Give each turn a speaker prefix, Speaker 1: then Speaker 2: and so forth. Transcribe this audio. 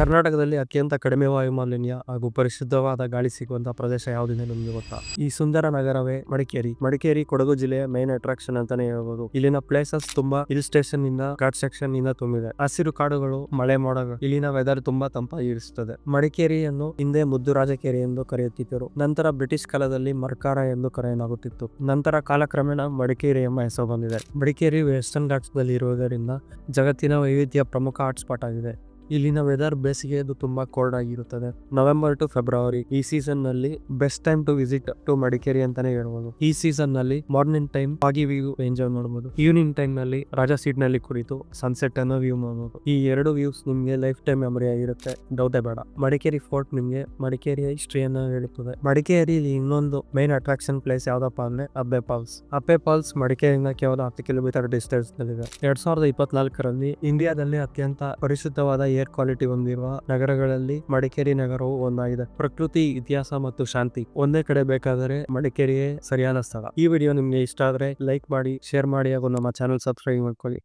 Speaker 1: ಕರ್ನಾಟಕದಲ್ಲಿ ಅತ್ಯಂತ ಕಡಿಮೆ ವಾಯು ಮಾಲಿನ್ಯ ಹಾಗೂ ಪರಿಶುದ್ಧವಾದ ಗಾಳಿ ಸಿಗುವಂತಹ ಪ್ರದೇಶ ಯಾವುದಿದೆ ನಿಮಗೆ ಗೊತ್ತಾ? ಈ ಸುಂದರ ನಗರವೇ ಮಡಿಕೇರಿ. ಮಡಿಕೇರಿ ಕೊಡಗು ಜಿಲ್ಲೆಯ ಮೈನ್ ಅಟ್ರಾಕ್ಷನ್ ಅಂತಾನೆ ಹೇಳ್ಬೋದು. ಇಲ್ಲಿನ ಪ್ಲೇಸಸ್ ತುಂಬಾ ಹಿಲ್ ಸ್ಟೇಷನ್ ಇಂದ ಘಾಟ್ ಸೆಕ್ಷನ್ ಇಂದ ತುಂಬಿದೆ. ಹಸಿರು ಕಾಡುಗಳು, ಮಳೆ ಮೋಡಗಳು, ಇಲ್ಲಿನ ವೆದರ್ ತುಂಬಾ ತಂಪಾಗಿರಿಸುತ್ತದೆ. ಮಡಿಕೇರಿಯನ್ನು ಹಿಂದೆ ಮುದ್ದು ರಾಜಕೇರಿ ಎಂದು ಕರೆಯುತ್ತಿದ್ದರು. ನಂತರ ಬ್ರಿಟಿಷ್ ಕಾಲದಲ್ಲಿ ಮರ್ಕಾರ ಎಂದು ಕರೆಯಲಾಗುತ್ತಿತ್ತು. ನಂತರ ಕಾಲಕ್ರಮೇಣ ಮಡಿಕೇರಿ ಎಂಬ ಹೆಸರು ಬಂದಿದೆ. ಮಡಿಕೇರಿ ವೆಸ್ಟರ್ನ್ ಘಾಟ್ಸ್ ದಲ್ಲಿ ಇರುವುದರಿಂದ ಜಗತ್ತಿನ ವೈವಿಧ್ಯ ಪ್ರಮುಖ ಹಾಟ್ಸ್ಪಾಟ್ ಆಗಿದೆ. ಇಲ್ಲಿನ ವೆದರ್ ಬೇಸಿಗೆಯದು ತುಂಬಾ ಕೋಲ್ಡ್ ಆಗಿರುತ್ತದೆ. ನವೆಂಬರ್ ಟು ಫೆಬ್ರವರಿ ಈ ಸೀಸನ್ ನಲ್ಲಿ best time to visit to Madikeri ಅಂತಾನೆ ಹೇಳ್ಬೋದು. ಈ ಸೀಸನ್ ನಲ್ಲಿ morning time foggy view enjoy ಮಾಡಬಹುದು. ಈವ್ನಿಂಗ್ ಟೈಮ್ ನಲ್ಲಿ ರಾಜಾ ಸೀಟ್ ನಲ್ಲಿ ಕುಳಿತು ಸನ್ಸೆಟ್ ಅನ್ನು ವ್ಯೂ ಮಾಡಬಹುದು. ಈ ಎರಡು ವ್ಯೂಸ್ ನಿಮ್ಗೆ ಲೈಫ್ ಟೈಮ್ ಮೆಮೊರಿ ಆಗಿರುತ್ತೆ, ಡೌಟೇ ಬೇಡ. ಮಡಿಕೇರಿ ಫೋರ್ಟ್ ನಿಮ್ಗೆ ಮಡಿಕೇರಿಯ ಹಿಸ್ಟ್ರಿಯನ್ನು ಹೇಳುತ್ತದೆ. ಮಡಿಕೇರಿಯಲ್ಲಿ ಇನ್ನೊಂದು ಮೈನ್ ಅಟ್ರಾಕ್ಷನ್ ಪ್ಲೇಸ್ ಯಾವ್ದಪ್ಪ ಅಂದ್ರೆ ಅಬ್ಬೆ ಫಾಲ್ಸ್. ಅಬ್ಬೆ ಫಾಲ್ಸ್ ಮಡಿಕೇರಿಯಿಂದ ಕೇವಲ 10 ಕಿಲೋಮೀಟರ್ ಡಿಸ್ಟೆನ್ಸ್ ನಲ್ಲಿದೆ. 2024ರಲ್ಲಿ ಇಂಡಿಯಾದಲ್ಲಿ ಅತ್ಯಂತ ಪರಿಶುದ್ಧವಾದ ಏರ್ ಕ್ವಾಲಿಟಿ ಹೊಂದಿರುವ ನಗರಗಳಲ್ಲಿ ಮಡಿಕೇರಿ ನಗರವು ಒಂದಾಗಿದೆ. ಪ್ರಕೃತಿ, ಇತಿಹಾಸ ಮತ್ತು ಶಾಂತಿ ಒಂದೇ ಕಡೆ ಬೇಕಾದರೆ ಮಡಿಕೇರಿಯೇ ಸರಿಯಾದ ಸ್ಥಳ. ಈ ವಿಡಿಯೋ ನಿಮ್ಗೆ ಇಷ್ಟ ಆದ್ರೆ ಲೈಕ್ ಮಾಡಿ, ಶೇರ್ ಮಾಡಿ ಹಾಗೂ ನಮ್ಮ ಚಾನಲ್ ಸಬ್ಸ್ಕ್ರೈಬ್ ಮಾಡ್ಕೊಳ್ಳಿ.